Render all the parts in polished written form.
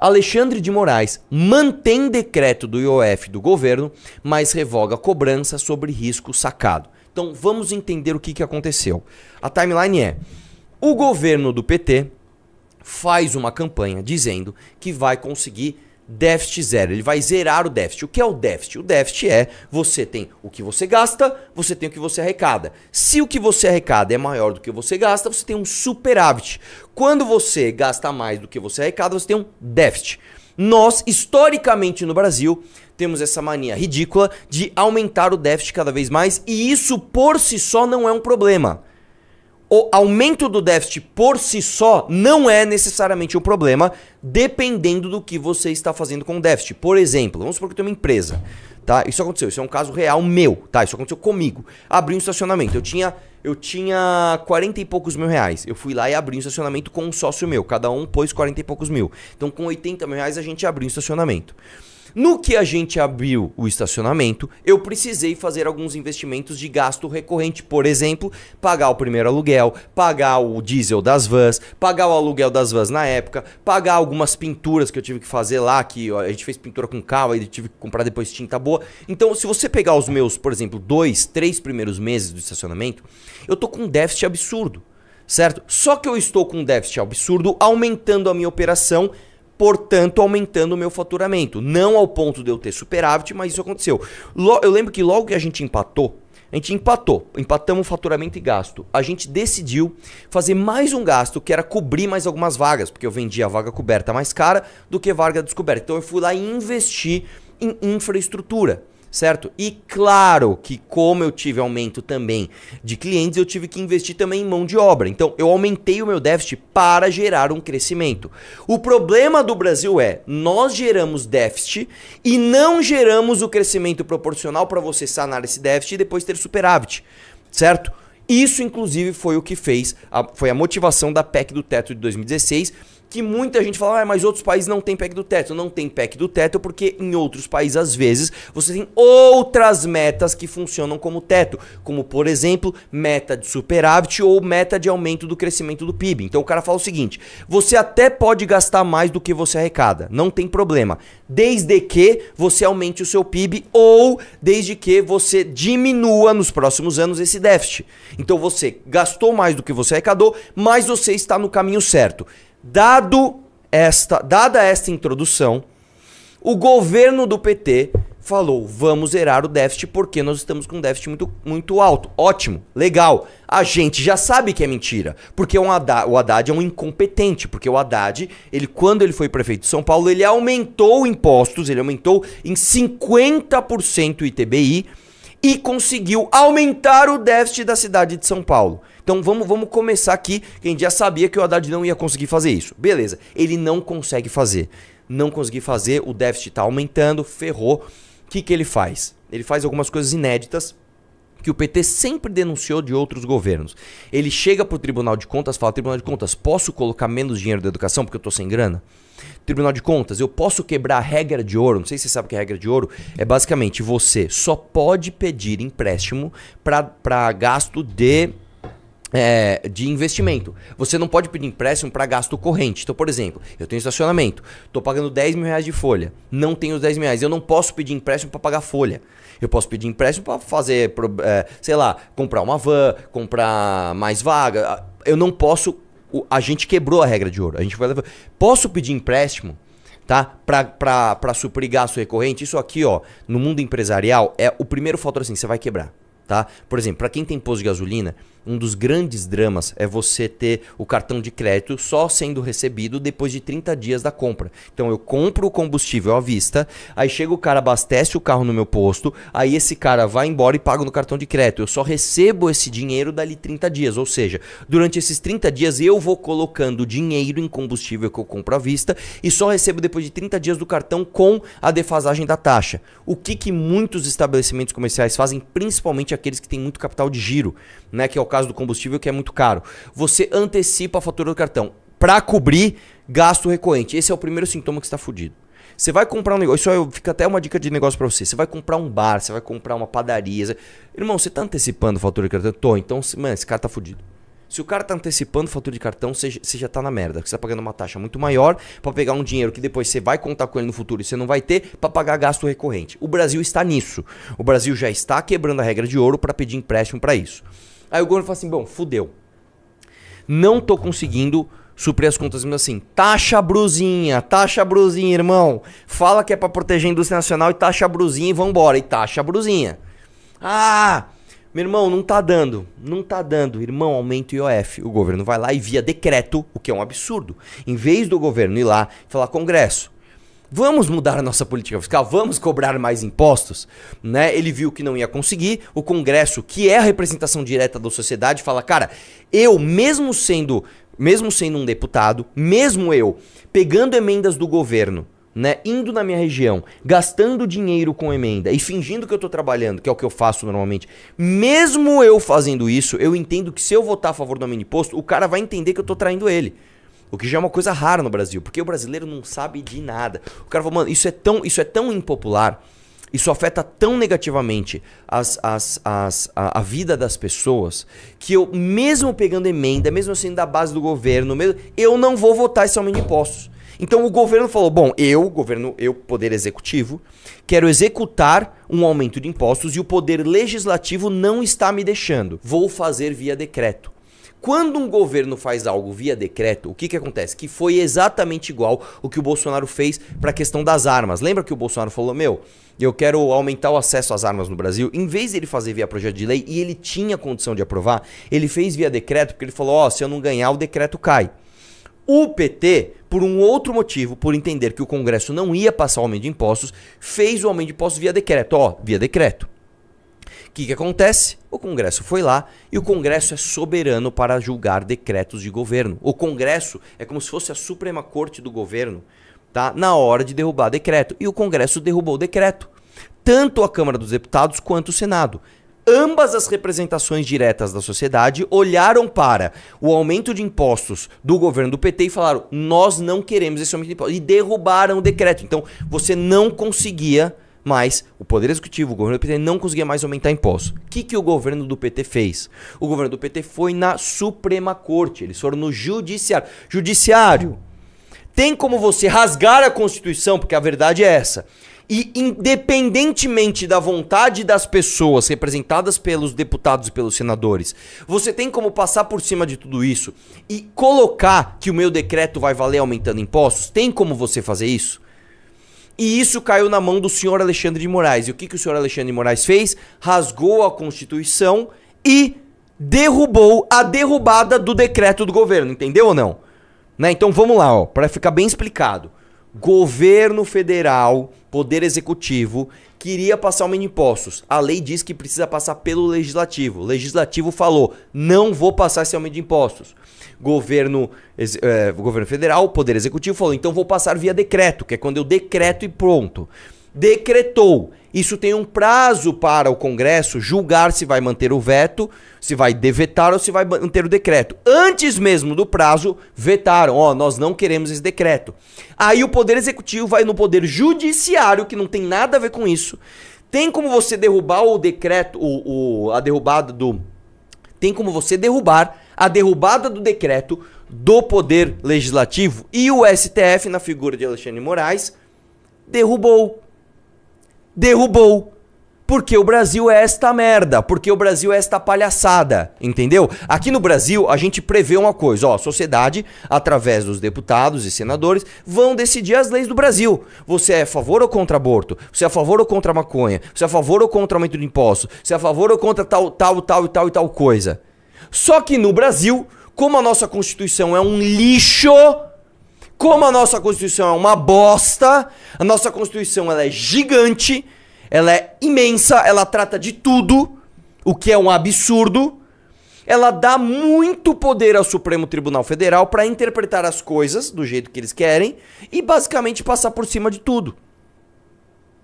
Alexandre de Moraes mantém decreto do IOF do governo, mas revoga a cobrança sobre risco sacado. Então vamos entender o que aconteceu. A timeline é: o governo do PT faz uma campanha dizendo que vai conseguir déficit zero, ele vai zerar o déficit. O que é o déficit? O déficit é: você tem o que você gasta, você tem o que você arrecada. Se o que você arrecada é maior do que você gasta, você tem um superávit. Quando você gasta mais do que você arrecada, você tem um déficit. Nós, historicamente no Brasil, temos essa mania ridícula de aumentar o déficit cada vez mais, e isso por si só não é um problema. O aumento do déficit por si só não é necessariamente um problema, dependendo do que você está fazendo com o déficit. Por exemplo, vamos supor que eu tenho uma empresa, tá? Isso aconteceu, isso é um caso real meu, tá? Isso aconteceu comigo. Abri um estacionamento, eu tinha 40 e poucos mil reais. Eu fui lá e abri um estacionamento com um sócio meu, cada um pôs 40 e poucos mil. Então com 80 mil reais a gente abriu um estacionamento. No que a gente abriu o estacionamento, eu precisei fazer alguns investimentos de gasto recorrente. Por exemplo, pagar o primeiro aluguel, pagar o diesel das vans, pagar o aluguel das vans na época, pagar algumas pinturas que eu tive que fazer lá, que a gente fez pintura com cal, aí eu tive que comprar depois tinta boa. Então, se você pegar os meus, por exemplo, 2, 3 primeiros meses do estacionamento, eu tô com um déficit absurdo, certo? Só que eu estou com um déficit absurdo aumentando a minha operação, portanto aumentando o meu faturamento. Não ao ponto de eu ter superávit, mas isso aconteceu. Eu lembro que logo que a gente empatamos faturamento e gasto. A gente decidiu fazer mais um gasto, que era cobrir mais algumas vagas, porque eu vendia a vaga coberta mais cara do que vaga descoberta. Então eu fui lá e investi em infraestrutura, certo? E claro que como eu tive aumento também de clientes, eu tive que investir também em mão de obra. Então eu aumentei o meu déficit para gerar um crescimento. O problema do Brasil é: nós geramos déficit e não geramos o crescimento proporcional para você sanar esse déficit e depois ter superávit, certo? Isso inclusive foi o que foi a motivação da PEC do teto de 2016, que muita gente fala: mas outros países não tem PEC do teto. Não tem PEC do teto porque em outros países, às vezes, você tem outras metas que funcionam como teto. Como, por exemplo, meta de superávit ou meta de aumento do crescimento do PIB. Então o cara fala o seguinte: você até pode gastar mais do que você arrecada, não tem problema, desde que você aumente o seu PIB ou desde que você diminua nos próximos anos esse déficit. Então você gastou mais do que você arrecadou, mas você está no caminho certo. Dada esta introdução, o governo do PT falou: vamos zerar o déficit porque nós estamos com um déficit muito alto. Ótimo, legal. A gente já sabe que é mentira, porque o Haddad é um incompetente, porque o Haddad, quando ele foi prefeito de São Paulo, ele aumentou impostos, ele aumentou em 50% o ITBI e conseguiu aumentar o déficit da cidade de São Paulo. Então vamos começar aqui, que a gente já sabia que o Haddad não ia conseguir fazer isso. Beleza, ele não consegue fazer. Não conseguir fazer, o déficit está aumentando, ferrou. O que ele faz? Ele faz algumas coisas inéditas que o PT sempre denunciou de outros governos. Ele chega pro Tribunal de Contas e fala: Tribunal de Contas, posso colocar menos dinheiro da educação porque eu tô sem grana? Tribunal de Contas, eu posso quebrar a regra de ouro? Não sei se você sabe o que é a regra de ouro. É basicamente: você só pode pedir empréstimo para gasto de investimento. Você não pode pedir empréstimo para gasto corrente. Então, por exemplo, eu tenho estacionamento, estou pagando 10 mil reais de folha, não tenho os 10 mil reais, eu não posso pedir empréstimo para pagar folha. Eu posso pedir empréstimo para fazer, sei lá, comprar uma van, comprar mais vaga. Eu não posso. A gente quebrou a regra de ouro. A gente vai levar. Posso pedir empréstimo, tá? Para suprir gasto recorrente. Isso aqui, ó, no mundo empresarial é o primeiro fator assim: você vai quebrar. Tá? Por exemplo, para quem tem posto de gasolina, um dos grandes dramas é você ter o cartão de crédito só sendo recebido depois de 30 dias da compra. Então eu compro o combustível à vista, aí chega o cara, abastece o carro no meu posto, aí esse cara vai embora e paga no cartão de crédito. Eu só recebo esse dinheiro dali 30 dias, ou seja, durante esses 30 dias eu vou colocando dinheiro em combustível que eu compro à vista e só recebo depois de 30 dias do cartão com a defasagem da taxa. O que muitos estabelecimentos comerciais fazem, principalmente aqueles que têm muito capital de giro, né, que é o caso do combustível, que é muito caro. Você antecipa a fatura do cartão para cobrir gasto recorrente. Esse é o primeiro sintoma que está fudido. Você vai comprar um negócio, isso fica até uma dica de negócio para você. Você vai comprar um bar, você vai comprar uma padaria. Irmão, você tá antecipando a fatura do cartão? Tô, então, mano, esse cara tá fudido. Se o cara tá antecipando fatura de cartão, você já tá na merda. Você tá pagando uma taxa muito maior pra pegar um dinheiro que depois você vai contar com ele no futuro e você não vai ter pra pagar gasto recorrente. O Brasil está nisso. O Brasil já está quebrando a regra de ouro pra pedir empréstimo pra isso. Aí o governo fala assim, bom, fudeu. Não tô conseguindo suprir as contas, mas assim, taxa brusinha, irmão. Fala que é pra proteger a indústria nacional e taxa brusinha e vambora. E taxa brusinha. Ah... Meu irmão, não tá dando. Irmão, aumenta o IOF. O governo vai lá e via decreto, o que é um absurdo. Em vez do governo ir lá e falar, Congresso, vamos mudar a nossa política fiscal, vamos cobrar mais impostos, né? Ele viu que não ia conseguir. O Congresso, que é a representação direta da sociedade, fala, cara, eu mesmo sendo um deputado, mesmo eu pegando emendas do governo, né, indo na minha região, gastando dinheiro com emenda e fingindo que eu tô trabalhando, que é o que eu faço normalmente, mesmo eu fazendo isso, eu entendo que se eu votar a favor do aumento de imposto, o cara vai entender que eu tô traindo ele. O que já é uma coisa rara no Brasil, porque o brasileiro não sabe de nada. O cara fala, mano, isso é tão impopular, isso afeta tão negativamente a vida das pessoas, que eu, mesmo pegando emenda, mesmo sendo da base do governo, eu não vou votar esse aumento de impostos. Então o governo falou, bom, eu, poder executivo, quero executar um aumento de impostos e o poder legislativo não está me deixando. Vou fazer via decreto. Quando um governo faz algo via decreto, o que acontece? Que foi exatamente igual o que o Bolsonaro fez para a questão das armas. Lembra que o Bolsonaro falou, eu quero aumentar o acesso às armas no Brasil? Em vez de ele fazer via projeto de lei, e ele tinha condição de aprovar, ele fez via decreto, porque ele falou, se eu não ganhar, o decreto cai. O PT, por um outro motivo, por entender que o Congresso não ia passar o aumento de impostos, fez o aumento de impostos via decreto. Via decreto. O que acontece? O Congresso foi lá e o Congresso é soberano para julgar decretos de governo. O Congresso é como se fosse a Suprema Corte do governo, tá? Na hora de derrubar decreto. E o Congresso derrubou o decreto. Tanto a Câmara dos Deputados quanto o Senado. Ambas as representações diretas da sociedade olharam para o aumento de impostos do governo do PT e falaram, nós não queremos esse aumento de impostos. E derrubaram o decreto. Então, você não conseguia mais, o Poder Executivo, o governo do PT não conseguia mais aumentar impostos. O que o governo do PT fez? O governo do PT foi na Suprema Corte, eles foram no Judiciário. Judiciário, tem como você rasgar a Constituição, porque a verdade é essa. E independentemente da vontade das pessoas representadas pelos deputados e pelos senadores, você tem como passar por cima de tudo isso e colocar que o meu decreto vai valer aumentando impostos? Tem como você fazer isso? E isso caiu na mão do senhor Alexandre de Moraes. E o que o senhor Alexandre de Moraes fez? Rasgou a Constituição e derrubou a derrubada do decreto do governo. Entendeu ou não? Né? Então vamos lá, para ficar bem explicado. Governo federal, poder executivo, queria passar aumento de impostos. A lei diz que precisa passar pelo legislativo. O legislativo falou, não vou passar esse aumento de impostos. Governo federal, poder executivo falou, então vou passar via decreto, que é quando eu decreto e pronto. Decretou. Isso tem um prazo para o Congresso julgar se vai manter o veto, se vai devetar ou se vai manter o decreto. Antes mesmo do prazo, vetaram. Nós não queremos esse decreto. Aí o Poder Executivo vai no Poder Judiciário, que não tem nada a ver com isso. Tem como você derrubar o decreto, a derrubada do... Tem como você derrubar a derrubada do decreto do Poder Legislativo. E o STF, na figura de Alexandre de Moraes, derrubou. Porque o Brasil é esta merda, porque o Brasil é esta palhaçada, entendeu? Aqui no Brasil a gente prevê uma coisa, a sociedade, através dos deputados e senadores, vão decidir as leis do Brasil. Você é a favor ou contra aborto? Você é a favor ou contra a maconha? Você é a favor ou contra o aumento de impostos? Você é a favor ou contra tal coisa? Só que no Brasil, como a nossa Constituição é um lixo... Como a nossa Constituição é uma bosta, a nossa Constituição ela é gigante, ela é imensa, ela trata de tudo, o que é um absurdo. Ela dá muito poder ao Supremo Tribunal Federal para interpretar as coisas do jeito que eles querem e basicamente passar por cima de tudo.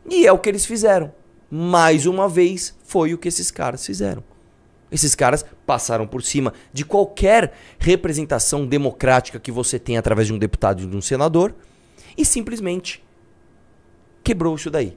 E é o que eles fizeram. Mais uma vez, foi o que esses caras fizeram. Esses caras passaram por cima de qualquer representação democrática que você tem através de um deputado e de um senador e simplesmente quebrou isso daí.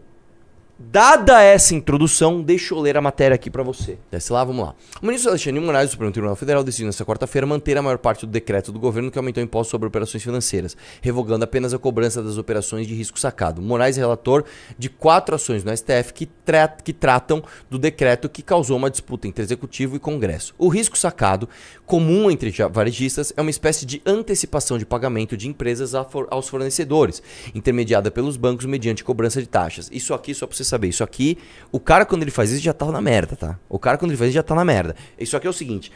Dada essa introdução, deixa eu ler a matéria aqui pra você. Desce lá, vamos lá. O ministro Alexandre de Moraes do Supremo Tribunal Federal decidiu nesta quarta-feira manter a maior parte do decreto do governo que aumentou o imposto sobre operações financeiras, revogando apenas a cobrança das operações de risco sacado. Moraes é relator de 4 ações no STF que tratam do decreto que causou uma disputa entre Executivo e Congresso. O risco sacado, comum entre varejistas, é uma espécie de antecipação de pagamento de empresas aos fornecedores, intermediada pelos bancos mediante cobrança de taxas. Isso aqui, só pra você saber, isso aqui, o cara quando ele faz isso já tá na merda, tá? O cara quando ele faz isso já tá na merda. Isso aqui é o seguinte,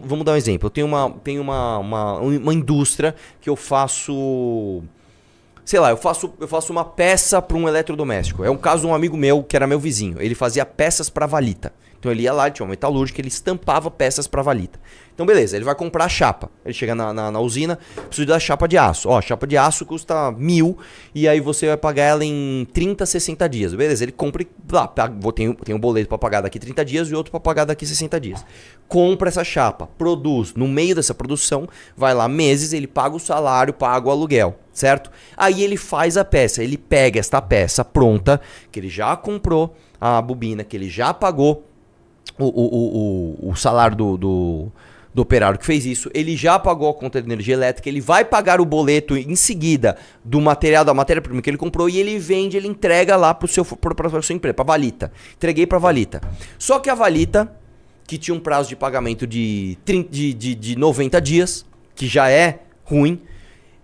vamos dar um exemplo, eu tenho uma indústria que eu faço, sei lá, eu faço uma peça para um eletrodoméstico. É um caso de um amigo meu que era meu vizinho, ele fazia peças para valita. Então ele ia lá, tinha uma metalúrgica, ele estampava peças para valita. Então beleza, ele vai comprar a chapa. Ele chega na usina, precisa da chapa de aço. Ó, a chapa de aço custa 1.000 e aí você vai pagar ela em 30, 60 dias. Beleza, ele compra e lá, tem um boleto para pagar daqui 30 dias e outro para pagar daqui 60 dias. Compra essa chapa, produz. No meio dessa produção, vai lá meses, ele paga o salário, paga o aluguel, certo? Aí ele faz a peça, ele pega esta peça pronta, que ele já comprou a bobina, que ele já pagou o salário do operário que fez isso, ele já pagou a conta de energia elétrica, ele vai pagar o boleto em seguida da matéria-prima que ele comprou e ele vende, ele entrega lá para sua empresa, para a Valita. Entreguei para a Valita. Só que a Valita, que tinha um prazo de pagamento de 90 dias, que já é ruim,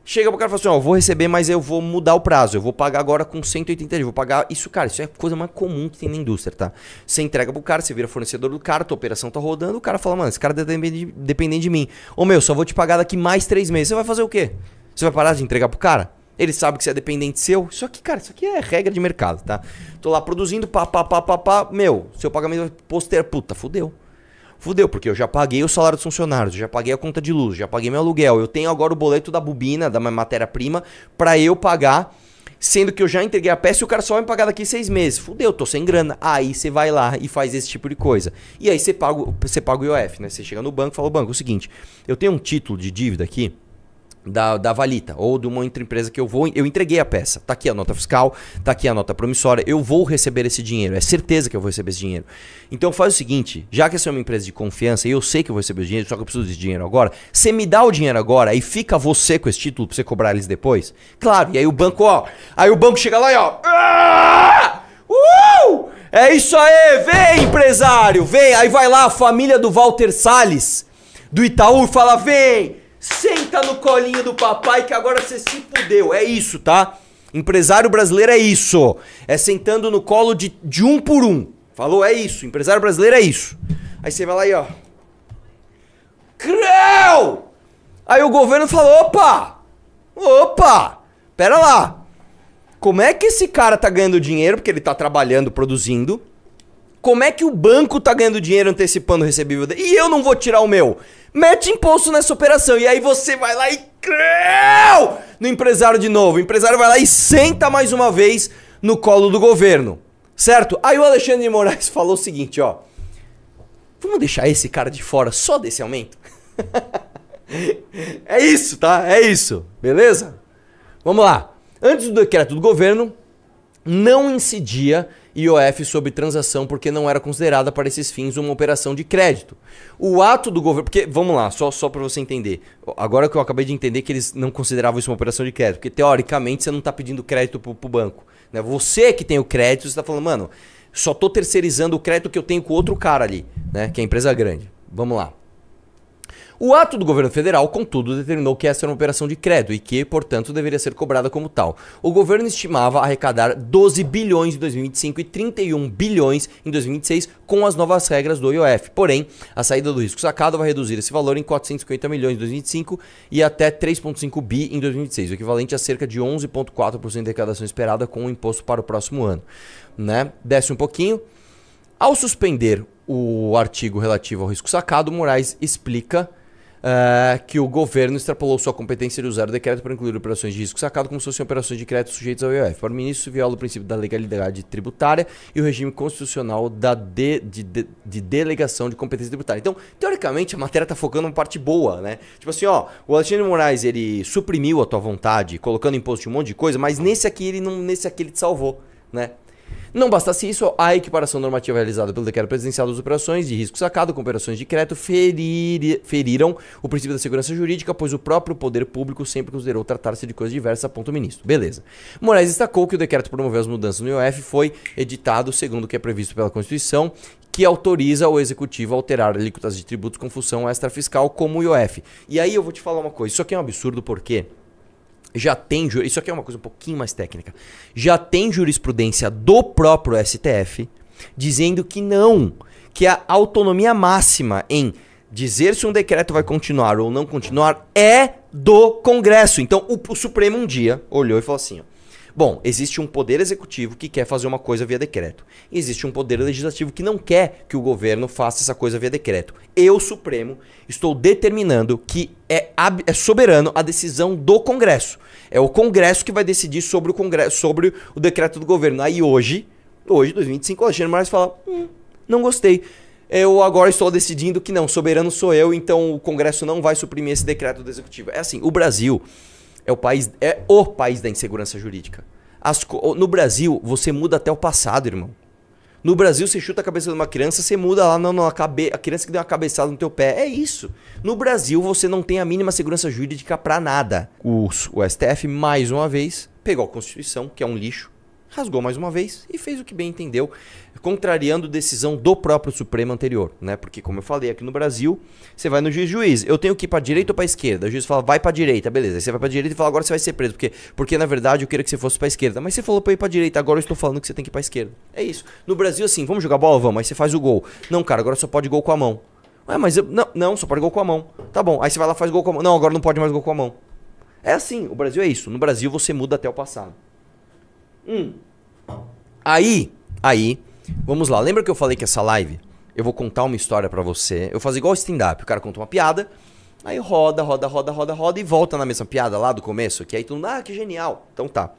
chega pro cara e fala assim, ó, eu vou receber, mas eu vou mudar o prazo. Eu vou pagar agora com 180 dias. Vou pagar isso, cara, isso é a coisa mais comum que tem na indústria, tá? Você entrega pro cara, você vira fornecedor do cara, tua operação tá rodando, o cara fala, mano, esse cara depende de mim. Ô meu, só vou te pagar daqui mais 3 meses. Você vai fazer o quê? Você vai parar de entregar pro cara? Ele sabe que você é dependente seu. Isso aqui, cara, isso aqui é regra de mercado, tá? Tô lá produzindo, meu, seu pagamento vai poster, puta, fudeu. Fudeu, porque eu já paguei o salário dos funcionários, eu já paguei a conta de luz, já paguei meu aluguel. Eu tenho agora o boleto da bobina, da matéria-prima, pra eu pagar, sendo que eu já entreguei a peça e o cara só vai me pagar daqui 6 meses. Fudeu, tô sem grana. Aí você vai lá e faz esse tipo de coisa. E aí você paga o IOF, né? Você chega no banco e fala, banco, é o seguinte, eu tenho um título de dívida aqui, da Valita, ou de uma outra empresa que eu entreguei a peça. Tá aqui a nota fiscal, tá aqui a nota promissória, eu vou receber esse dinheiro, é certeza que eu vou receber esse dinheiro. Então faz o seguinte, já que essa é uma empresa de confiança e eu sei que eu vou receber o dinheiro, só que eu preciso desse dinheiro agora, você me dá o dinheiro agora e fica você com esse título pra você cobrar eles depois? Claro, e aí o banco, ó, aí o banco chega lá e ó, é isso aí, vem empresário, vem, aí vai lá a família do Walter Salles, do Itaú e fala, vem, senta no colinho do papai que agora você se fudeu. É isso, tá? Empresário brasileiro é isso. É sentando no colo de um por um. Falou? É isso. Empresário brasileiro é isso. Aí você vai lá e ó. Creu! Aí o governo falou, opa, pera lá. Como é que esse cara tá ganhando dinheiro? Porque ele tá trabalhando, produzindo. Como é que o banco tá ganhando dinheiro antecipando o recebível dele? E eu não vou tirar o meu? Mete imposto nessa operação. E aí você vai lá e creu no empresário de novo. O empresário vai lá e senta mais uma vez no colo do governo. Certo? Aí o Alexandre de Moraes falou o seguinte, ó. Vamos deixar esse cara de fora só desse aumento? É isso, tá? É isso. Beleza? Vamos lá. Antes do decreto do governo, não incidia IOF sobre transação porque não era considerada para esses fins uma operação de crédito. O ato do governo... Porque, vamos lá, só para você entender. Agora que eu acabei de entender que eles não consideravam isso uma operação de crédito. Porque, teoricamente, você não está pedindo crédito pro banco. Né? Você que tem o crédito, você está falando, mano, só estou terceirizando o crédito que eu tenho com outro cara ali, né? Que é a empresa grande. Vamos lá. O ato do governo federal, contudo, determinou que essa era uma operação de crédito e que, portanto, deveria ser cobrada como tal. O governo estimava arrecadar 12 bilhões em 2025 e 31 bilhões em 2026 com as novas regras do IOF. Porém, a saída do risco sacado vai reduzir esse valor em 450 milhões em 2025 e até 3,5 bi em 2026, o equivalente a cerca de 11,4% da arrecadação esperada com o imposto para o próximo ano. Né? Desce um pouquinho. Ao suspender o artigo relativo ao risco sacado, Moraes explica que o governo extrapolou sua competência de usar o decreto para incluir operações de risco sacado como se fossem operações de crédito sujeitas ao IOF. Para o ministro, isso viola o princípio da legalidade tributária e o regime constitucional de delegação de competência tributária. Então, teoricamente, a matéria está focando uma parte boa, né? Tipo assim, ó, o Alexandre de Moraes, ele suprimiu a tua vontade, colocando imposto de um monte de coisa, mas nesse aqui ele te salvou, né? Não bastasse isso, a equiparação normativa realizada pelo decreto presidencial das operações de risco sacado com operações de crédito feriram o princípio da segurança jurídica, pois o próprio poder público sempre considerou tratar-se de coisa diversa, aponta o ministro. Beleza. Moraes destacou que o decreto que promoveu as mudanças no IOF foi editado segundo o que é previsto pela Constituição, que autoriza o executivo a alterar alíquotas de tributos com função extrafiscal como o IOF. E aí eu vou te falar uma coisa, isso aqui é um absurdo porque já tem, isso aqui é uma coisa um pouquinho mais técnica, já tem jurisprudência do próprio STF dizendo que não, que a autonomia máxima em dizer se um decreto vai continuar ou não continuar é do Congresso. Então o Supremo um dia olhou e falou assim, ó, bom, existe um poder executivo que quer fazer uma coisa via decreto. Existe um poder legislativo que não quer que o governo faça essa coisa via decreto. Eu, Supremo, estou determinando que é soberano a decisão do Congresso. É o Congresso que vai decidir sobre o decreto do governo. Aí hoje, 2025, o Alexandre de Moraes fala, não gostei. Eu agora estou decidindo que não, soberano sou eu, então o Congresso não vai suprimir esse decreto do executivo. É assim, o Brasil é o país da insegurança jurídica. No Brasil, você muda até o passado, irmão. No Brasil, você chuta a cabeça de uma criança, você muda lá a criança que deu uma cabeçada no teu pé. É isso. No Brasil, você não tem a mínima segurança jurídica pra nada. O STF, mais uma vez, pegou a Constituição, que é um lixo, rasgou mais uma vez e fez o que bem entendeu, contrariando decisão do próprio Supremo anterior, né? Porque, como eu falei, aqui no Brasil, você vai no juiz, eu tenho que ir pra direita ou pra esquerda? O juiz fala, vai pra direita, beleza. Aí você vai pra direita e fala, agora você vai ser preso, porque na verdade eu queria que você fosse pra esquerda. Mas você falou pra ir pra direita, agora eu estou falando que você tem que ir pra esquerda. É isso. No Brasil, assim, vamos jogar bola? Vamos. Aí você faz o gol. Não, cara, agora só pode gol com a mão. Ué, mas não, só pode gol com a mão. Tá bom, aí você vai lá e faz gol com a mão. Não, agora não pode mais gol com a mão. É assim, o Brasil é isso. No Brasil você muda até o passado. Aí, vamos lá. Lembra que eu falei que essa live, eu vou contar uma história pra você. Eu faço igual stand-up. O cara conta uma piada, aí roda e volta na mesma piada lá do começo. Que aí todo mundo, que genial. Então tá.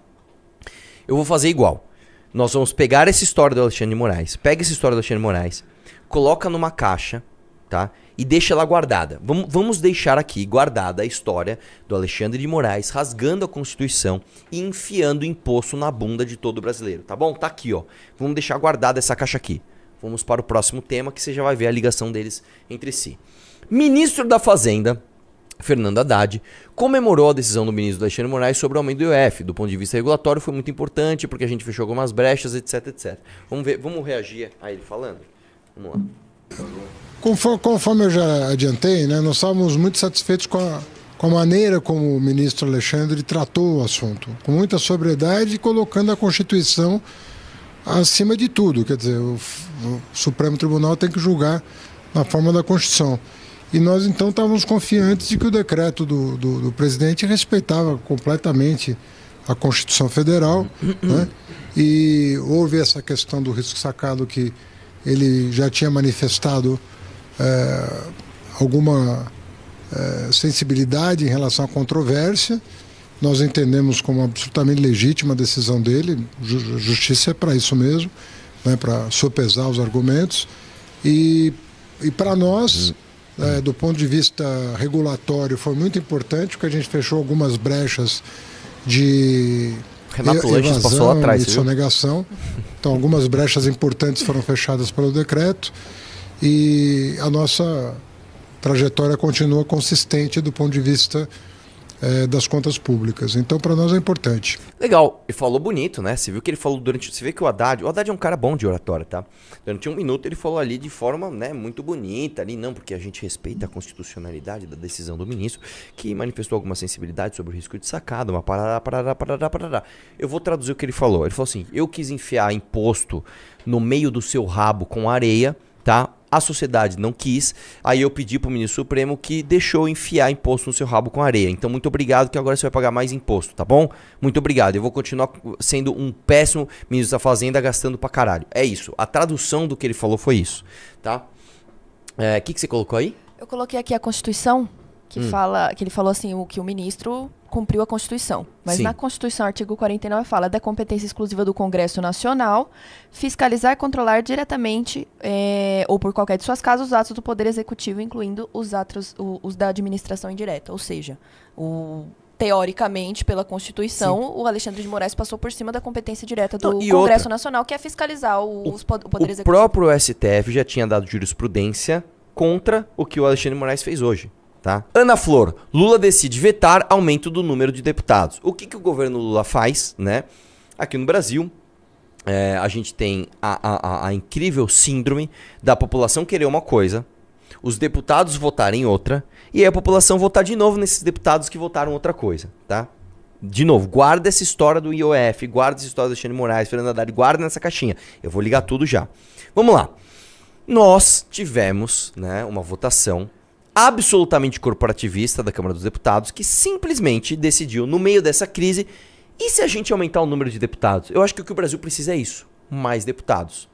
Eu vou fazer igual. Nós vamos pegar essa história do Alexandre de Moraes. Pega essa história do Alexandre de Moraes, coloca numa caixa, tá? E deixa ela guardada. Vamos deixar aqui guardada a história do Alexandre de Moraes rasgando a Constituição e enfiando imposto na bunda de todo brasileiro, tá bom? Tá aqui, ó. Vamos deixar guardada essa caixa aqui. Vamos para o próximo tema que você já vai ver a ligação deles entre si. Ministro da Fazenda, Fernando Haddad, comemorou a decisão do ministro Alexandre de Moraes sobre o aumento do IOF. Do ponto de vista regulatório foi muito importante porque a gente fechou algumas brechas, etc. Vamos reagir a ele falando? Vamos lá. Conforme eu já adiantei, né, nós estávamos muito satisfeitos com a maneira como o ministro Alexandre tratou o assunto, com muita sobriedade, colocando a Constituição acima de tudo. Quer dizer, o Supremo Tribunal tem que julgar na forma da Constituição. E nós então estávamos confiantes de que o decreto do presidente respeitava completamente a Constituição Federal, né? E houve essa questão do risco sacado que ele já tinha manifestado alguma sensibilidade em relação à controvérsia. Nós entendemos como absolutamente legítima a decisão dele. Justiça é para isso mesmo, né, para sopesar os argumentos. E para nós, do ponto de vista regulatório, foi muito importante, porque a gente fechou algumas brechas de evasão e sonegação. Então, algumas brechas importantes foram fechadas pelo decreto e a nossa trajetória continua consistente do ponto de vista das contas públicas. Então, para nós é importante. Legal. E falou bonito, né? Você viu que ele falou durante... Você vê que o Haddad é um cara bom de oratória, tá? Durante um minuto ele falou ali de forma, né, muito bonita ali, não, porque a gente respeita a constitucionalidade da decisão do ministro, que manifestou alguma sensibilidade sobre o risco de sacada, uma parará. Eu vou traduzir o que ele falou. Ele falou assim, eu quis enfiar imposto no meio do seu rabo com areia, tá? A sociedade não quis, aí eu pedi pro ministro Supremo que deixou enfiar imposto no seu rabo com areia. Então, muito obrigado, que agora você vai pagar mais imposto, tá bom? Muito obrigado. Eu vou continuar sendo um péssimo ministro da Fazenda, gastando pra caralho. É isso. A tradução do que ele falou foi isso, tá? O que você colocou aí? Eu coloquei aqui a Constituição, que fala, que ele falou assim, que o ministro cumpriu a Constituição. Mas Sim. Na Constituição, artigo 49, fala da competência exclusiva do Congresso Nacional fiscalizar e controlar diretamente ou por qualquer de suas casas os atos do Poder Executivo, incluindo os atos os da administração indireta. Ou seja, o teoricamente, pela Constituição, o Alexandre de Moraes passou por cima da competência direta do Não, e Congresso outra, Nacional, que é fiscalizar o Poder O Executivo. próprio STF já tinha dado jurisprudência contra o que o Alexandre de Moraes fez hoje. Tá? Ana Flor, Lula decide vetar aumento do número de deputados. O que o governo Lula faz, né? Aqui no Brasil, a gente tem a incrível síndrome da população querer uma coisa, os deputados votarem outra, e aí a população votar de novo nesses deputados que votaram outra coisa, tá? De novo, guarda essa história do IOF, guarda essa história do Alexandre de Moraes, Fernando Haddad, guarda nessa caixinha. Eu vou ligar tudo já. Vamos lá. Nós tivemos, né, uma votação absolutamente corporativista da Câmara dos Deputados, que simplesmente decidiu, no meio dessa crise, e se a gente aumentar o número de deputados? Eu acho que o que o Brasil precisa é isso, mais deputados.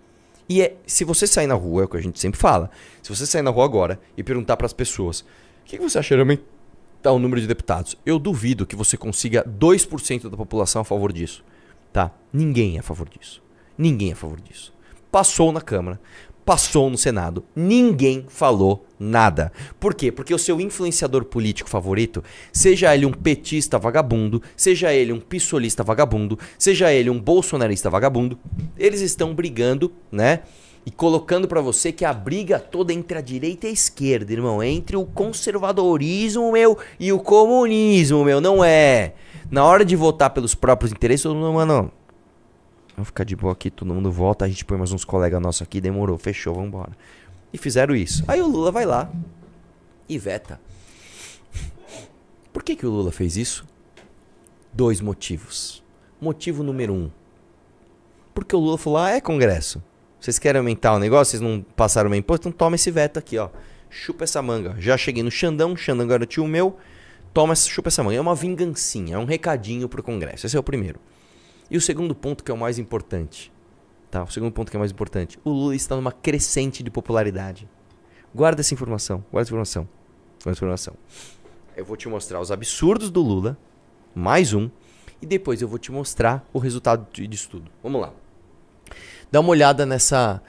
E se você sair na rua, é o que a gente sempre fala, se você sair na rua agora e perguntar para as pessoas, o que você acha de aumentar o número de deputados? Eu duvido que você consiga 2% da população a favor disso. Tá? Ninguém é a favor disso. Ninguém é a favor disso. Passou na Câmara. Passou no Senado, ninguém falou nada. Por quê? Porque o seu influenciador político favorito, seja ele um petista vagabundo, seja ele um pissolista vagabundo, seja ele um bolsonarista vagabundo, eles estão brigando, né? E colocando pra você que a briga toda entre a direita e a esquerda, irmão, entre o conservadorismo, meu, e o comunismo, meu, não é. Na hora de votar pelos próprios interesses, todo mundo, mano, vamos ficar de boa aqui, todo mundo volta, a gente põe mais uns colegas nossos aqui, demorou, fechou, vamos embora. E fizeram isso. Aí o Lula vai lá e veta. Por que o Lula fez isso? 2 motivos. Motivo número 1. Porque o Lula falou, Congresso, vocês querem aumentar o negócio, vocês não passaram o meu imposto, então toma esse veto aqui, ó. Chupa essa manga. Já cheguei no Xandão, o Xandão garantiu o meu, chupa essa manga. É uma vingancinha, é um recadinho pro Congresso. Esse é o primeiro. E o segundo ponto que é o mais importante, tá? O segundo ponto que é o mais importante. O Lula está numa crescente de popularidade. Guarda essa informação, guarda essa informação, guarda essa informação. Eu vou te mostrar os absurdos do Lula, mais um, e depois eu vou te mostrar o resultado disso tudo. Vamos lá. Dá uma olhada nessa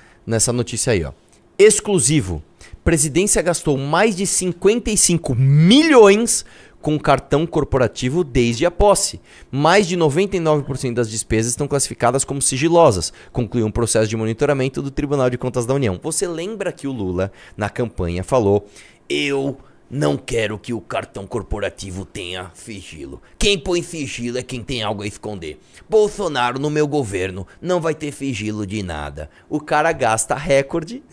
notícia aí, ó. Exclusivo. Presidência gastou mais de 55 milhões com cartão corporativo desde a posse. Mais de 99% das despesas estão classificadas como sigilosas, concluiu um processo de monitoramento do Tribunal de Contas da União. Você lembra que o Lula, na campanha, falou: eu não quero que o cartão corporativo tenha sigilo. Quem põe sigilo é quem tem algo a esconder. Bolsonaro, no meu governo, não vai ter sigilo de nada. O cara gasta recorde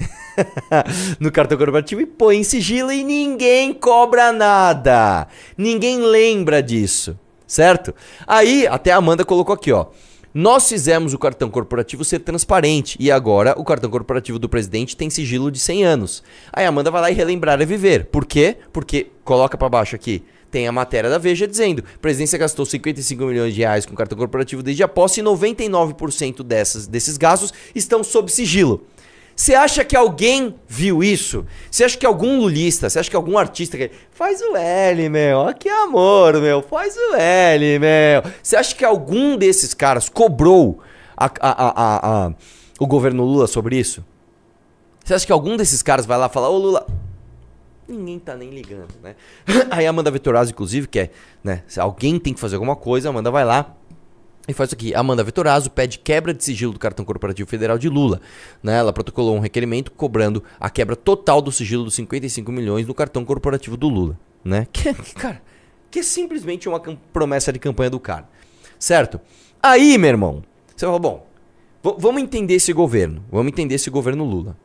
no cartão corporativo e põe em sigilo e ninguém cobra nada. Ninguém lembra disso, certo? Aí, até a Amanda colocou aqui, ó. Nós fizemos o cartão corporativo ser transparente e agora o cartão corporativo do presidente tem sigilo de 100 anos. Aí a Amanda vai lá e relembrar é viver. Por quê? Porque, coloca pra baixo aqui, tem a matéria da Veja dizendo: a presidência gastou 55 milhões de reais com cartão corporativo desde a posse e 99% desses gastos estão sob sigilo. Você acha que alguém viu isso? Você acha que algum lulista, você acha que algum artista... Faz o L, meu. Ó, que amor, meu. Faz o L, meu. Você acha que algum desses caras cobrou o governo Lula sobre isso? Você acha que algum desses caras vai lá falar: ô Lula... Ninguém tá nem ligando, né? Aí a Amanda Vettorazzo, inclusive, que é, né, se alguém tem que fazer alguma coisa, a Amanda vai lá e faz isso aqui. Amanda Vettorazzo pede quebra de sigilo do cartão corporativo federal de Lula, né? Ela protocolou um requerimento cobrando a quebra total do sigilo dos 55 milhões no cartão corporativo do Lula, né? Que é simplesmente uma promessa de campanha do cara, certo? Aí, meu irmão, você fala: bom, vamos entender esse governo, vamos entender esse governo Lula.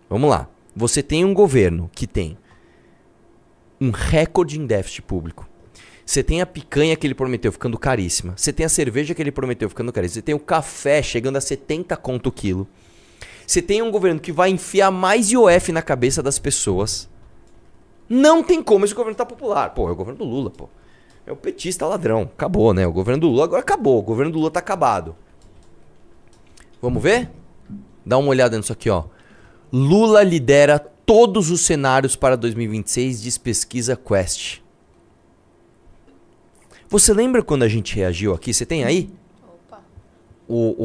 Vamos lá. Você tem um governo que tem um recorde em déficit público. Você tem a picanha que ele prometeu ficando caríssima. Você tem a cerveja que ele prometeu ficando caríssima. Você tem o café chegando a 70 conto o quilo. Você tem um governo que vai enfiar mais IOF na cabeça das pessoas. Não tem como esse governo tá popular. Pô, é o governo do Lula, pô. É o petista ladrão. Acabou, né? O governo do Lula agora acabou. O governo do Lula tá acabado. Vamos ver? Dá uma olhada nisso aqui, ó. Lula lidera todos os cenários para 2026, diz pesquisa Quest. Você lembra quando a gente reagiu aqui? Você tem aí? Opa.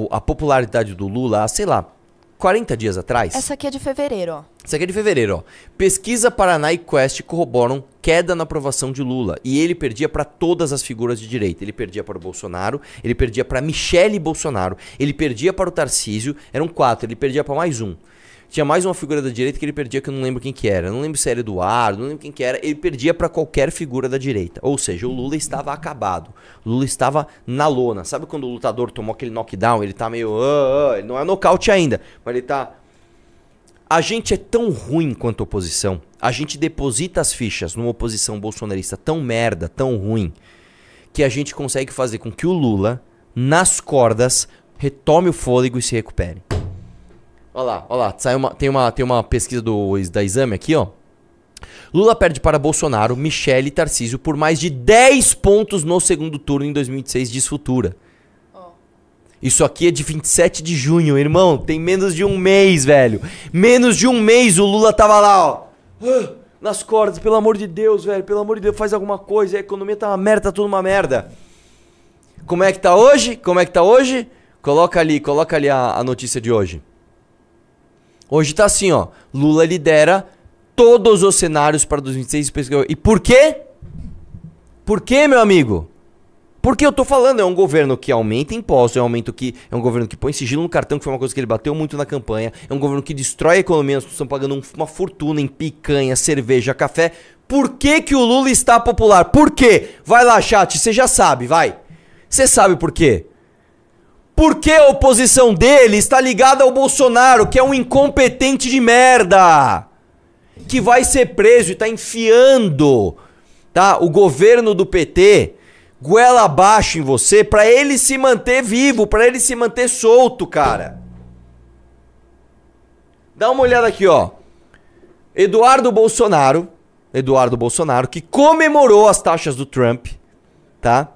A popularidade do Lula, sei lá, 40 dias atrás. Essa aqui é de fevereiro, ó. Isso aqui é de fevereiro, ó. Pesquisa Paraná e Quest corroboram queda na aprovação de Lula. E ele perdia para todas as figuras de direita. Ele perdia para o Bolsonaro, ele perdia para Michele Bolsonaro, ele perdia para o Tarcísio, eram 4, ele perdia para mais um. Tinha mais uma figura da direita que ele perdia, que eu não lembro quem que era. Eu não lembro se era Eduardo, não lembro quem que era. Ele perdia para qualquer figura da direita. Ou seja, o Lula estava acabado. O Lula estava na lona. Sabe quando o lutador tomou aquele knockdown? Ele tá meio... ele não é nocaute ainda, mas ele tá... A gente é tão ruim quanto oposição. A gente deposita as fichas numa oposição bolsonarista tão merda, tão ruim, que a gente consegue fazer com que o Lula, nas cordas, retome o fôlego e se recupere. Olha lá, tem uma pesquisa da Exame aqui, ó. Lula perde para Bolsonaro, Michele e Tarcísio por mais de 10 pontos no segundo turno em 2026, diz Futura. Isso aqui é de 27 de junho, irmão. Tem menos de um mês, velho. Menos de um mês o Lula tava lá, ó. Nas cordas, pelo amor de Deus, velho. Pelo amor de Deus, faz alguma coisa. A economia tá uma merda, tá tudo uma merda. Como é que tá hoje? Coloca ali a notícia de hoje. Hoje tá assim, ó. Lula lidera todos os cenários para 2026. E por quê? Por quê, meu amigo? Porque eu tô falando, é um governo que aumenta impostos, é um governo que põe sigilo no cartão, que foi uma coisa que ele bateu muito na campanha, é um governo que destrói a economia, nós estamos pagando uma fortuna em picanha, cerveja, café. Por que que o Lula está popular? Por quê? Vai lá, chat, você já sabe, vai. Você sabe por quê? Porque a oposição dele está ligada ao Bolsonaro, que é um incompetente de merda, que vai ser preso e tá enfiando, tá, o governo do PT goela abaixo em você pra ele se manter vivo, pra ele se manter solto, cara. Dá uma olhada aqui, ó. Eduardo Bolsonaro, que comemorou as taxas do Trump, tá?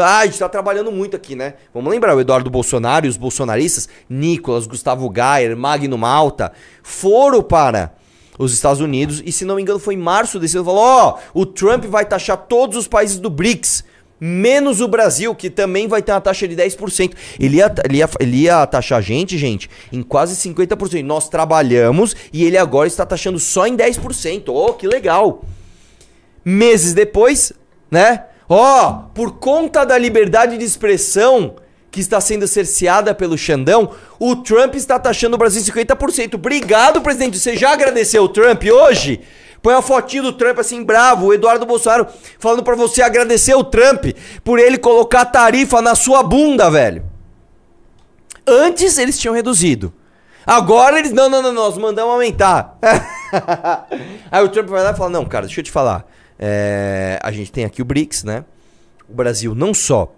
A gente tá trabalhando muito aqui, né? Vamos lembrar, o Eduardo Bolsonaro e os bolsonaristas, Nicolas, Gustavo Gayer, Magno Malta, foram para os Estados Unidos e, se não me engano, foi em março desse ano, falou, ó, o Trump vai taxar todos os países do BRICS, menos o Brasil, que também vai ter uma taxa de 10%. Ele ia taxar a gente, em quase 50%. Nós trabalhamos e ele agora está taxando só em 10%. Oh, que legal. Meses depois, né? Por conta da liberdade de expressão que está sendo cerceada pelo Xandão, o Trump está taxando o Brasil em 50%. Obrigado, presidente. Você já agradeceu o Trump hoje? Põe uma fotinho do Trump assim, bravo, o Eduardo Bolsonaro falando pra você agradecer o Trump por ele colocar a tarifa na sua bunda, velho. Antes eles tinham reduzido. Agora eles, não, nós mandamos aumentar. Aí o Trump vai lá e fala, não, cara, deixa eu te falar. A gente tem aqui o BRICS, né? O Brasil não só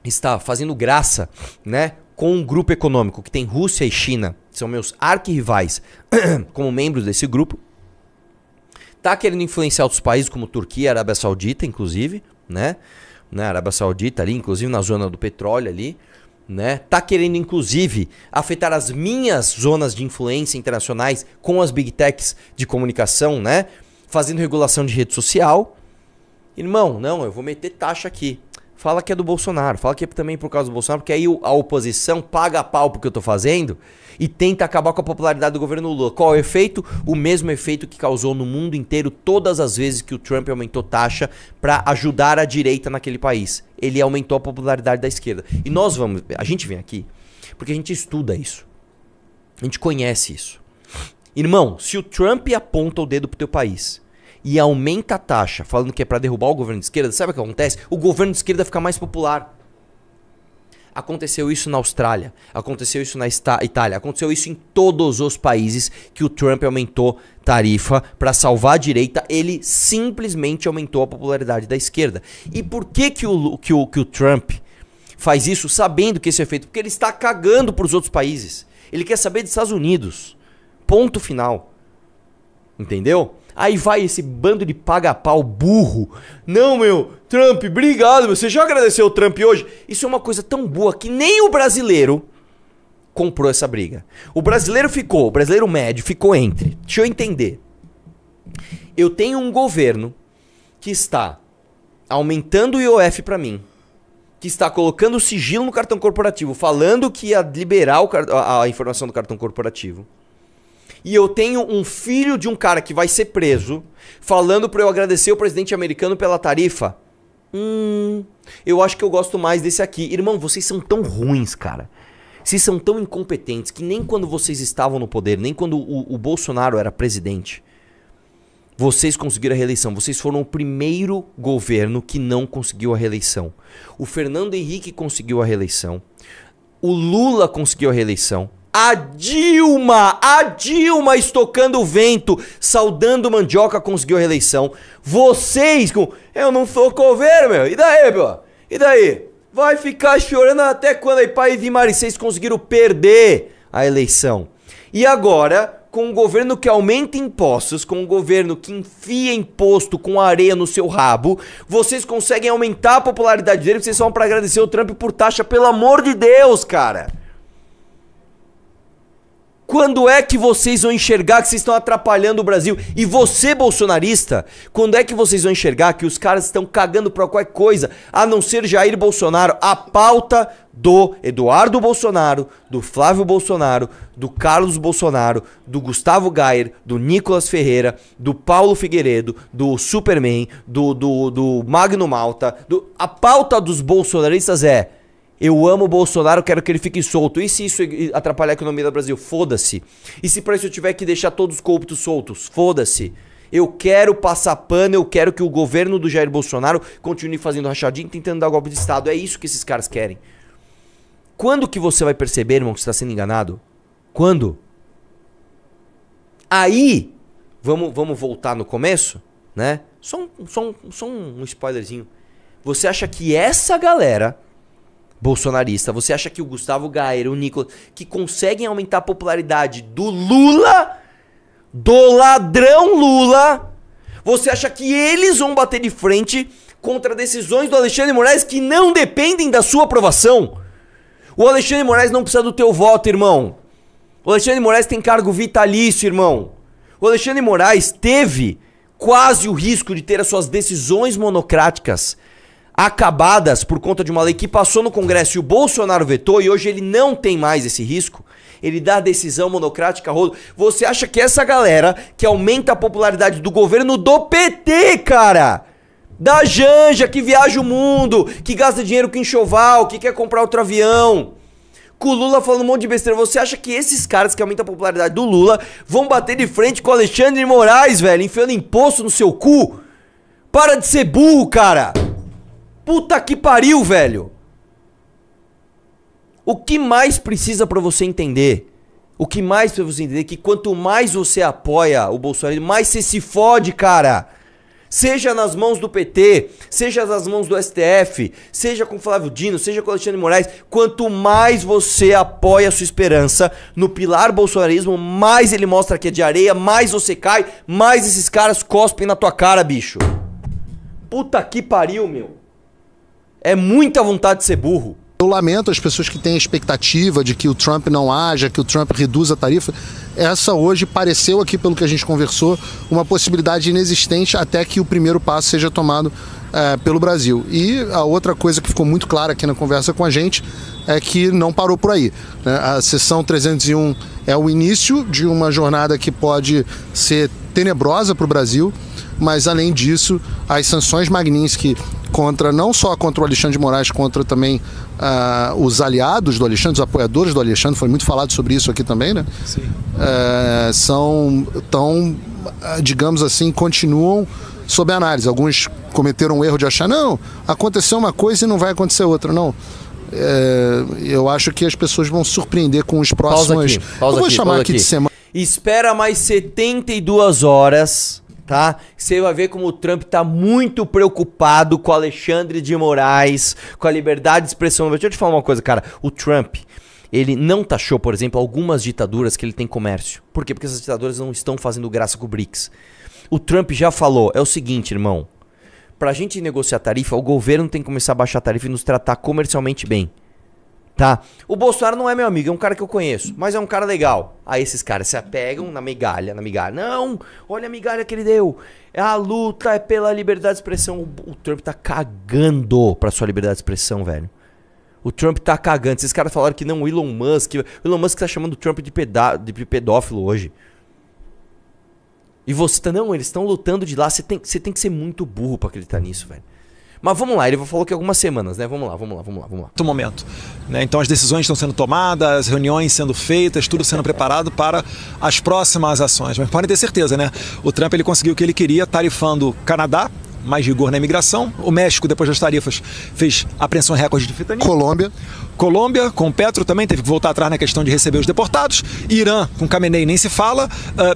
está fazendo graça, né, com um grupo econômico que tem Rússia e China, que são meus arquirrivais, como membros desse grupo, tá querendo influenciar outros países como Turquia, Arábia Saudita, inclusive, né? Arábia Saudita ali, inclusive na zona do petróleo ali, né? Tá querendo, inclusive, afetar as minhas zonas de influência internacionais com as big techs de comunicação, né? Fazendo regulação de rede social. Irmão, não, eu vou meter taxa aqui. Fala que é do Bolsonaro, fala que é também por causa do Bolsonaro, porque aí a oposição paga pau pro que eu tô fazendo e tenta acabar com a popularidade do governo Lula. Qual é o efeito? O mesmo efeito que causou no mundo inteiro todas as vezes que o Trump aumentou taxa pra ajudar a direita naquele país. Ele aumentou a popularidade da esquerda. E a gente vem aqui porque a gente estuda isso. A gente conhece isso. Irmão, se o Trump aponta o dedo pro teu país e aumenta a taxa, falando que é pra derrubar o governo de esquerda, sabe o que acontece? O governo de esquerda fica mais popular. Aconteceu isso na Austrália, aconteceu isso na Itália, aconteceu isso em todos os países que o Trump aumentou tarifa pra salvar a direita, ele simplesmente aumentou a popularidade da esquerda. E por que o Trump faz isso sabendo que esse é feito? Porque ele está cagando pros outros países. Ele quer saber dos Estados Unidos. Ponto final. Entendeu? Aí vai esse bando de paga-pau burro. Não, meu, Trump, obrigado, meu. Você já agradeceu o Trump hoje? Isso é uma coisa tão boa que nem o brasileiro comprou essa briga. O brasileiro médio ficou entre. Deixa eu entender. Eu tenho um governo que está aumentando o IOF pra mim, que que está colocando sigilo no cartão corporativo, falando que ia liberar a informação do cartão corporativo. E eu tenho um filho de um cara que vai ser preso, falando pra eu agradecer o presidente americano pela tarifa. Eu acho que eu gosto mais desse aqui. Irmão, vocês são tão ruins, cara. Vocês são tão incompetentes que nem quando vocês estavam no poder, nem quando o Bolsonaro era presidente, vocês conseguiram a reeleição. Vocês foram o primeiro governo que não conseguiu a reeleição. O Fernando Henrique conseguiu a reeleição. O Lula conseguiu a reeleição. A Dilma estocando o vento, saudando mandioca, conseguiu a reeleição. Vocês, eu não sou coveiro, meu. E daí, meu? E daí? Vai ficar chorando até quando aí, pai de Mari, vocês conseguiram perder a eleição. E agora, com um governo que aumenta impostos, com um governo que enfia imposto com areia no seu rabo, vocês conseguem aumentar a popularidade dele, vocês vão pra agradecer o Trump por taxa, pelo amor de Deus, cara. Quando é que vocês vão enxergar que vocês estão atrapalhando o Brasil? E você, bolsonarista, quando é que vocês vão enxergar que os caras estão cagando pra qualquer coisa, a não ser Jair Bolsonaro? A pauta do Eduardo Bolsonaro, do Flávio Bolsonaro, do Carlos Bolsonaro, do Gustavo Gayer, do Nicolas Ferreira, do Paulo Figueiredo, do Superman, do Magno Malta. A pauta dos bolsonaristas é: eu amo o Bolsonaro, quero que ele fique solto. E se isso atrapalhar a economia do Brasil? Foda-se. E se pra isso eu tiver que deixar todos os corruptos soltos? Foda-se. Eu quero passar pano, eu quero que o governo do Jair Bolsonaro continue fazendo rachadinha, tentando dar golpe de Estado. É isso que esses caras querem. Quando que você vai perceber, irmão, que você está sendo enganado? Quando? Aí, vamos voltar no começo, né? Só um spoilerzinho. Você acha que essa galera bolsonarista, você acha que o Gustavo Gayer, o Nicolas, que conseguem aumentar a popularidade do Lula, do ladrão Lula, você acha que eles vão bater de frente contra decisões do Alexandre de Moraes que não dependem da sua aprovação? O Alexandre de Moraes não precisa do teu voto, irmão. O Alexandre de Moraes tem cargo vitalício, irmão. O Alexandre de Moraes teve quase o risco de ter as suas decisões monocráticas acabadas por conta de uma lei que passou no Congresso e o Bolsonaro vetou, e hoje ele não tem mais esse risco. Ele dá decisão monocrática a rodo. Você acha que essa galera que aumenta a popularidade do governo do PT, cara, da Janja, que viaja o mundo, que gasta dinheiro com enxoval, que quer comprar outro avião, com o Lula falando um monte de besteira, você acha que esses caras que aumentam a popularidade do Lula vão bater de frente com o Alexandre de Moraes, velho, enfiando imposto no seu cu? Para de ser burro, cara. Puta que pariu, velho. O que mais precisa pra você entender? O que mais precisa você entender é que quanto mais você apoia o Bolsonaro, mais você se fode, cara. Seja nas mãos do PT, seja nas mãos do STF, seja com Flávio Dino, seja com Alexandre de Moraes, quanto mais você apoia a sua esperança no pilar bolsonarismo, mais ele mostra que é de areia, mais você cai, mais esses caras cospem na tua cara, bicho. Puta que pariu, meu. É muita vontade de ser burro. Eu lamento as pessoas que têm a expectativa de que o Trump não haja, que o Trump reduza a tarifa. Essa hoje pareceu aqui, pelo que a gente conversou, uma possibilidade inexistente até que o primeiro passo seja tomado pelo Brasil. E a outra coisa que ficou muito clara aqui na conversa com a gente é que não parou por aí, né? A sessão 301 é o início de uma jornada que pode ser tenebrosa para o Brasil, mas além disso, as sanções Magnitsky não só contra o Alexandre de Moraes, contra também os aliados do Alexandre, os apoiadores do Alexandre, foi muito falado sobre isso aqui também, né? Sim. Digamos assim, continuam sob análise. Alguns cometeram o erro de achar, não, aconteceu uma coisa e não vai acontecer outra, não. Eu acho que as pessoas vão se surpreender com os próximos... Pausa eu vou aqui, chamar aqui de semana. Espera mais 72 horas, tá? Você vai ver como o Trump tá muito preocupado com o Alexandre de Moraes, com a liberdade de expressão. Deixa eu te falar uma coisa, cara. O Trump, ele não taxou, por exemplo, algumas ditaduras que ele tem comércio. Por quê? Porque essas ditaduras não estão fazendo graça com o BRICS. O Trump já falou, é o seguinte, irmão. Pra gente negociar tarifa, o governo tem que começar a baixar a tarifa e nos tratar comercialmente bem. Tá? O Bolsonaro não é meu amigo, é um cara que eu conheço, mas é um cara legal. Aí esses caras se apegam na migalha. Não, olha a migalha que ele deu. A luta é pela liberdade de expressão. O Trump tá cagando pra sua liberdade de expressão, velho. O Trump tá cagando. Esses caras falaram que não, o Elon Musk tá chamando o Trump de pedófilo hoje. E você tá, não, eles estão lutando de lá. Você tem que ser muito burro pra acreditar nisso, velho. Mas vamos lá, ele falou que algumas semanas, né? Vamos lá. No momento, né? Então as decisões estão sendo tomadas, reuniões sendo feitas, tudo sendo preparado para as próximas ações. Mas podem ter certeza, né? O Trump ele conseguiu o que ele queria, tarifando o Canadá, mais rigor na imigração. O México, depois das tarifas, fez apreensão recorde de fentanilo. Colômbia, com o Petro também, teve que voltar atrás na questão de receber os deportados. Irã, com Khamenei, nem se fala.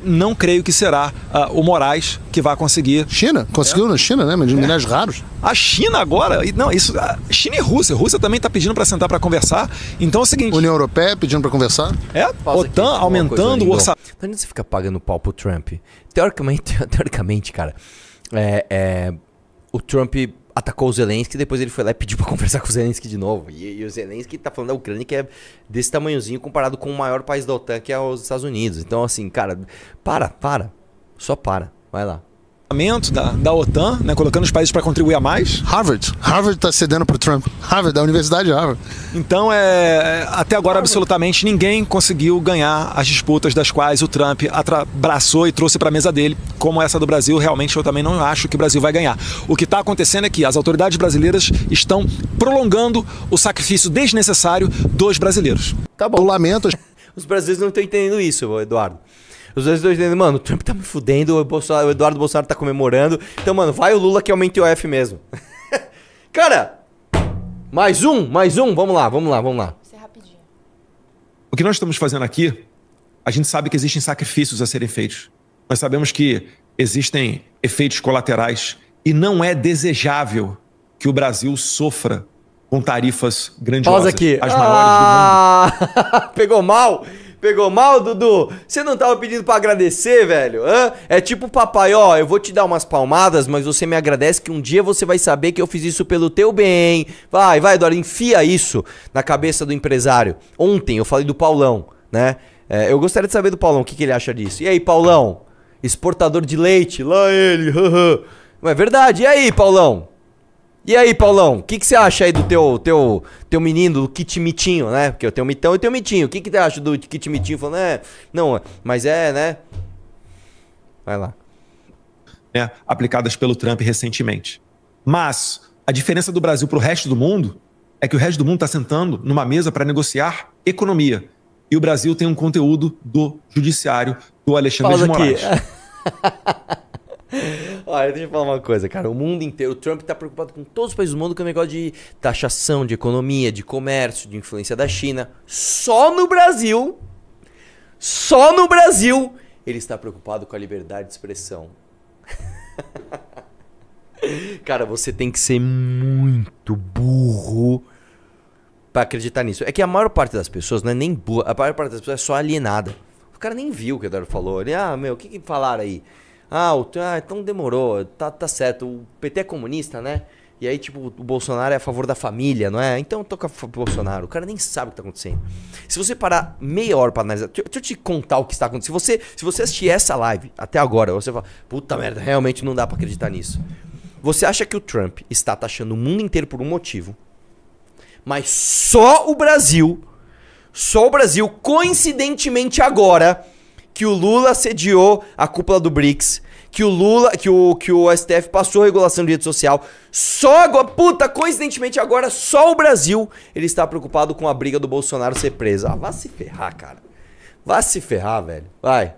Não creio que será o Moraes que vai conseguir. China? Conseguiu na China, né? De minérios raros. A China agora... Não, isso... China e Rússia. Rússia também está pedindo para sentar para conversar. Então é o seguinte... União Europeia pedindo para conversar. OTAN aumentando o orçamento. Não adianta você ficar pagando pau pro Trump. Teoricamente, cara... o Trump atacou o Zelensky, depois ele foi lá e pediu pra conversar com o Zelensky de novo. E o Zelensky tá falando da Ucrânia, que é desse tamanhozinho comparado com o maior país da OTAN, que é os Estados Unidos. Então, assim, cara, só para, vai lá. Da OTAN, né, colocando os países para contribuir a mais. Harvard está cedendo para o Trump. Harvard, da Universidade de Harvard. Então, até agora, absolutamente ninguém conseguiu ganhar as disputas das quais o Trump abraçou e trouxe para a mesa dele, como essa do Brasil. Realmente, eu também não acho que o Brasil vai ganhar. O que está acontecendo é que as autoridades brasileiras estão prolongando o sacrifício desnecessário dos brasileiros. Tá bom. Eu lamento. Os brasileiros não estão entendendo isso, Eduardo. Os dois estão entendendo, mano, o Trump tá me fudendo, o Eduardo Bolsonaro tá comemorando. Então, mano, vai o Lula que aumenta o F mesmo. Cara, mais um, vamos lá. Isso é rapidinho. O que nós estamos fazendo aqui, a gente sabe que existem sacrifícios a serem feitos. Nós sabemos que existem efeitos colaterais e não é desejável que o Brasil sofra com tarifas grandiosas. Pausa aqui. As maiores do mundo. Pegou mal, Dudu? Você não tava pedindo pra agradecer, velho? Hã? É tipo papai, ó, eu vou te dar umas palmadas, mas você me agradece que um dia você vai saber que eu fiz isso pelo teu bem. Vai, Eduardo, enfia isso na cabeça do empresário. Ontem eu falei do Paulão, né? Eu gostaria de saber do Paulão o que ele acha disso. E aí, Paulão? Exportador de leite, lá ele, Não é verdade? E aí, Paulão? O que você acha aí do teu menino, do Kit Mitinho, né? Porque eu tenho o Mitão e tenho o Mitinho. O que você acha do Kit Mitinho? Falando, não, mas né? Vai lá. Aplicadas pelo Trump recentemente. Mas a diferença do Brasil para o resto do mundo é que o resto do mundo está sentando numa mesa para negociar economia. E o Brasil tem um conteúdo do judiciário do Alexandre de Moraes. Olha, deixa eu falar uma coisa, cara. O mundo inteiro, o Trump tá preocupado com todos os países do mundo com o negócio de taxação, de economia, de comércio, de influência da China. Só no Brasil, ele está preocupado com a liberdade de expressão. Cara, você tem que ser muito burro pra acreditar nisso. É que a maior parte das pessoas não é nem burra, a maior parte das pessoas é só alienada. O cara nem viu o que o Eduardo falou. Ele, o que falaram aí? Então demorou, tá certo. O PT é comunista, né? E aí, tipo, o Bolsonaro é a favor da família, não é? Então toca o Bolsonaro. O cara nem sabe o que tá acontecendo. Se você parar meia hora pra analisar... Deixa eu te contar o que está acontecendo. Se você assistir essa live até agora, você fala... Puta merda, realmente não dá pra acreditar nisso. Você acha que o Trump está taxando o mundo inteiro por um motivo, mas só o Brasil, coincidentemente agora... que o Lula sediou a cúpula do BRICS, que o STF passou a regulação de rede social, só agora, coincidentemente agora, só o Brasil, ele está preocupado com a briga do Bolsonaro ser preso. Vá se ferrar, cara. Vá se ferrar, velho. Vai.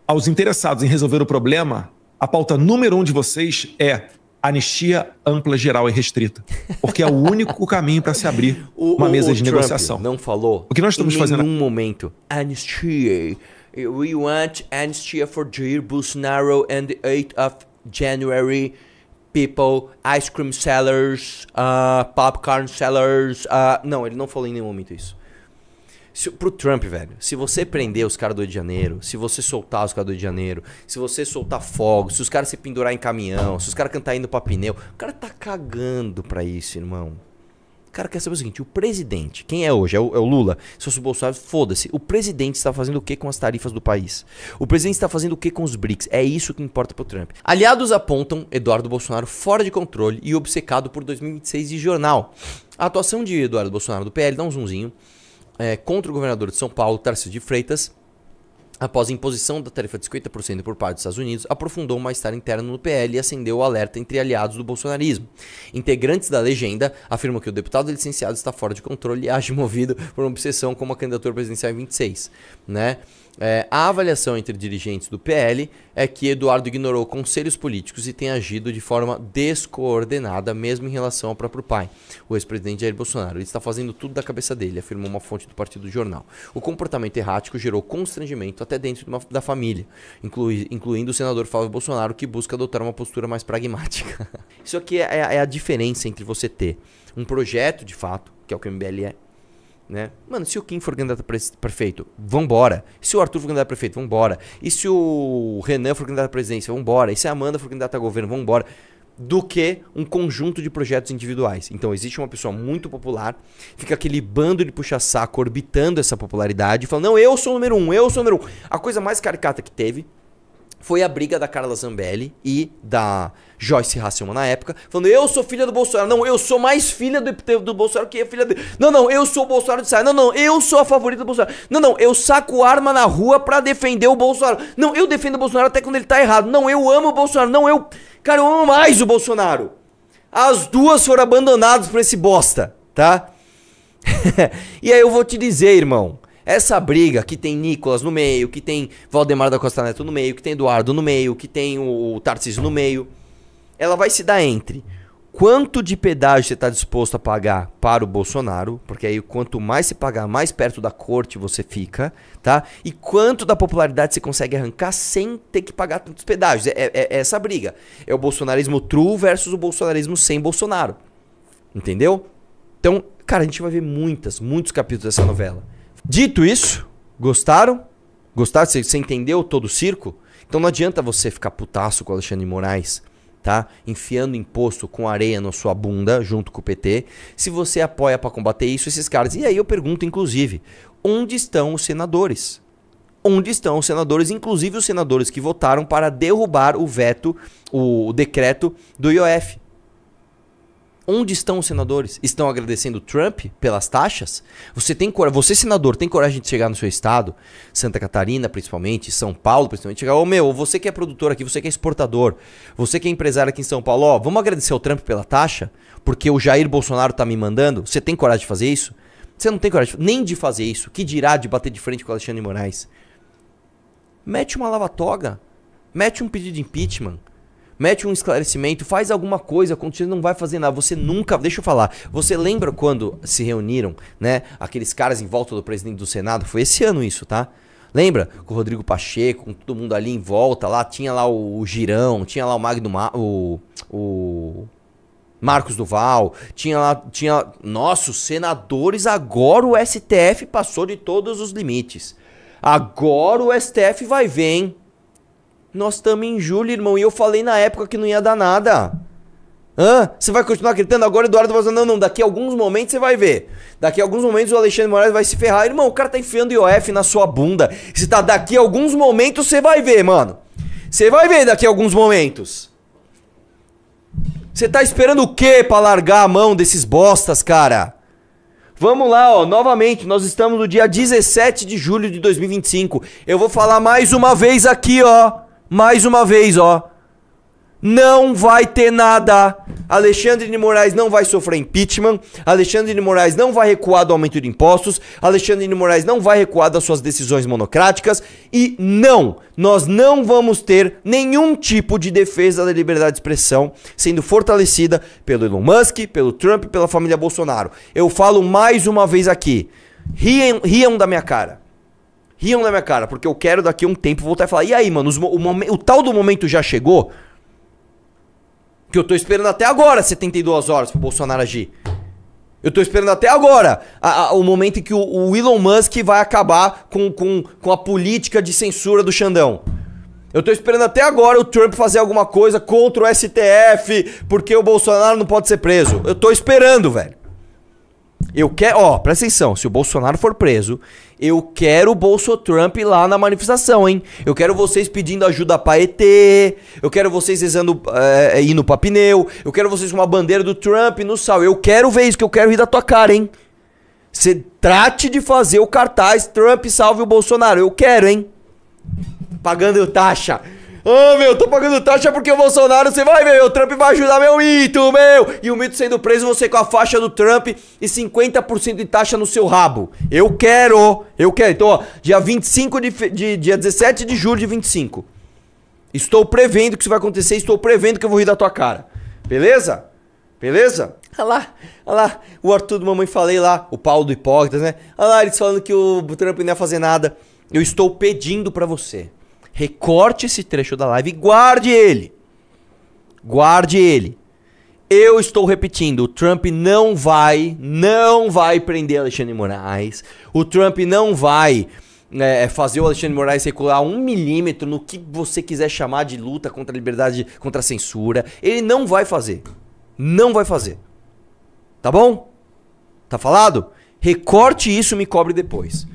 Aos interessados em resolver o problema, a pauta número 1 de vocês é anistia ampla, geral e restrita. Porque é o único caminho para se abrir uma mesa de negociação. Não falou o que nós estamos fazendo em nenhum momento. Anistia. We want anistia for Jair Bolsonaro and the 8th of January. People, ice cream sellers, popcorn sellers. Não, ele não falou em nenhum momento isso. Pro Trump, velho, se você prender os caras do Rio de Janeiro, se você soltar os caras do Rio de Janeiro, se você soltar fogo, se os caras se pendurar em caminhão, se os caras cantar indo pra pneu, o cara tá cagando pra isso, irmão. Cara, quer saber o seguinte, o presidente, quem é hoje? É o Lula. Se fosse o Bolsonaro, foda-se. O presidente está fazendo o que com as tarifas do país? O presidente está fazendo o que com os BRICS? É isso que importa pro Trump. Aliados apontam Eduardo Bolsonaro fora de controle e obcecado por 2026 de jornal. A atuação de Eduardo Bolsonaro do PL, dá um zoomzinho, contra o governador de São Paulo, Tarcísio de Freitas, após a imposição da tarifa de 50% por parte dos Estados Unidos, aprofundou o mal-estar interno no PL e acendeu o alerta entre aliados do bolsonarismo. Integrantes da legenda afirmam que o deputado licenciado está fora de controle e age movido por uma obsessão com uma candidatura presidencial em 26, né? A avaliação entre dirigentes do PL é que Eduardo ignorou conselhos políticos e tem agido de forma descoordenada, mesmo em relação ao próprio pai, o ex-presidente Jair Bolsonaro. Ele está fazendo tudo da cabeça dele, afirmou uma fonte do Partido Jornal. O comportamento errático gerou constrangimento até dentro da família, incluindo o senador Flávio Bolsonaro, que busca adotar uma postura mais pragmática. Isso aqui é a diferença entre você ter um projeto de fato, que é o que o MBL é, né? Mano, se o Kim for candidato a prefeito, vambora. Se o Arthur for candidato a prefeito, vambora. E se o Renan for candidato a presidência, vambora. E se a Amanda for candidata a governo, vambora. Do que um conjunto de projetos individuais. Então existe uma pessoa muito popular, fica aquele bando de puxa-saco orbitando essa popularidade, falando, não, eu sou o número um, eu sou o número um. A coisa mais caricata que teve foi a briga da Carla Zambelli e da Joyce Hasselman na época, falando, eu sou filha do Bolsonaro. Não, eu sou mais filha do Bolsonaro que a filha dele. Não, eu sou o Bolsonaro de saia. Não, eu sou a favorita do Bolsonaro. Não, eu saco arma na rua pra defender o Bolsonaro. Não, eu defendo o Bolsonaro até quando ele tá errado. Não, eu amo o Bolsonaro. Não, cara, eu amo mais o Bolsonaro. As duas foram abandonadas por esse bosta, tá? E aí eu vou te dizer, irmão, essa briga que tem Nicolas no meio, que tem Valdemar da Costa Neto no meio, que tem Eduardo no meio, que tem o Tarcísio no meio, ela vai se dar entre quanto de pedágio você está disposto a pagar para o Bolsonaro, porque aí quanto mais se pagar, mais perto da corte você fica, tá? E quanto da popularidade você consegue arrancar sem ter que pagar tantos pedágios. É essa briga. É o bolsonarismo true versus o bolsonarismo sem Bolsonaro. Entendeu? Então, cara, a gente vai ver muitos capítulos dessa novela. Dito isso, gostaram? Gostaram? Você entendeu todo o circo? Então não adianta você ficar putaço com o Alexandre de Moraes, tá? Enfiando imposto com areia na sua bunda, junto com o PT. Se você apoia pra combater isso, esses caras. E aí eu pergunto, inclusive, onde estão os senadores? Onde estão os senadores, inclusive os senadores que votaram para derrubar o veto, o decreto do IOF? Onde estão os senadores? Estão agradecendo o Trump pelas taxas? Você, senador, tem coragem de chegar no seu estado, Santa Catarina principalmente, São Paulo principalmente, chegar, você que é produtor aqui, você que é exportador, você que é empresário aqui em São Paulo, vamos agradecer ao Trump pela taxa, porque o Jair Bolsonaro tá me mandando? Você tem coragem de fazer isso? Você não tem coragem nem de fazer isso, que dirá de bater de frente com o Alexandre de Moraes? Mete uma lava-toga, mete um pedido de impeachment, mete um esclarecimento, faz alguma coisa, quando você não vai fazer nada, você nunca, deixa eu falar, você lembra quando se reuniram, né, aqueles caras em volta do presidente do Senado, foi esse ano isso, tá? Lembra? Com o Rodrigo Pacheco, com todo mundo ali em volta, lá tinha lá o Girão, tinha lá o Marcos Duval, tinha nossos senadores, agora o STF passou de todos os limites, agora o STF vai ver, hein? Nós estamos em julho, irmão, e eu falei na época que não ia dar nada. Você vai continuar acreditando? Agora o Eduardo vai falando, não, daqui a alguns momentos você vai ver. Daqui a alguns momentos o Alexandre de Moraes vai se ferrar. Irmão, o cara tá enfiando IOF na sua bunda. Se tá daqui a alguns momentos, você vai ver, mano. Você vai ver daqui a alguns momentos. Você tá esperando o quê pra largar a mão desses bostas, cara? Vamos lá, ó, novamente, nós estamos no dia 17 de julho de 2025. Eu vou falar mais uma vez aqui, ó. Mais uma vez, ó. Não vai ter nada. Alexandre de Moraes não vai sofrer impeachment. Alexandre de Moraes não vai recuar do aumento de impostos. Alexandre de Moraes não vai recuar das suas decisões monocráticas. E não, nós não vamos ter nenhum tipo de defesa da liberdade de expressão sendo fortalecida pelo Elon Musk, pelo Trump, pela família Bolsonaro. Eu falo mais uma vez aqui. Riam da minha cara. Riam da minha cara, porque eu quero daqui a um tempo voltar e falar, e aí, mano, o tal do momento já chegou? Que eu tô esperando até agora 72 horas pro Bolsonaro agir. Eu tô esperando até agora o momento em que o Elon Musk vai acabar com a política de censura do Xandão. Eu tô esperando até agora o Trump fazer alguma coisa contra o STF, porque o Bolsonaro não pode ser preso. Eu tô esperando, velho. Eu quero, ó, presta atenção, se o Bolsonaro for preso, eu quero o Bolsotrump lá na manifestação, hein? Eu quero vocês pedindo ajuda pra ET, eu quero vocês rezando, indo pra pneu, eu quero vocês com uma bandeira do Trump no sal. Eu quero ver isso, que eu quero rir da tua cara, hein? Você trate de fazer o cartaz Trump salve o Bolsonaro, eu quero, hein? Pagando taxa. Ah, meu, tô pagando taxa porque o Bolsonaro, você vai ver, o Trump vai ajudar meu mito, meu. E o mito sendo preso, você com a faixa do Trump e 50% de taxa no seu rabo. Eu quero. Então, ó, dia 25 dia 17 de julho de 25. Estou prevendo que isso vai acontecer, estou prevendo que eu vou rir da tua cara. Beleza? Beleza? Olha lá, o Arthur do Mamãe Falei lá, o Paulo do Hipócritas, né? Olha lá, eles falando que o Trump não ia fazer nada. Eu estou pedindo pra você. Recorte esse trecho da live e guarde ele. Guarde ele. Eu estou repetindo, o Trump não vai prender Alexandre de Moraes. O Trump não vai fazer o Alexandre de Moraes recuar 1 milímetro no que você quiser chamar de luta contra a liberdade, contra a censura. Ele não vai fazer. Não vai fazer. Tá bom? Tá falado? Recorte isso e me cobre depois.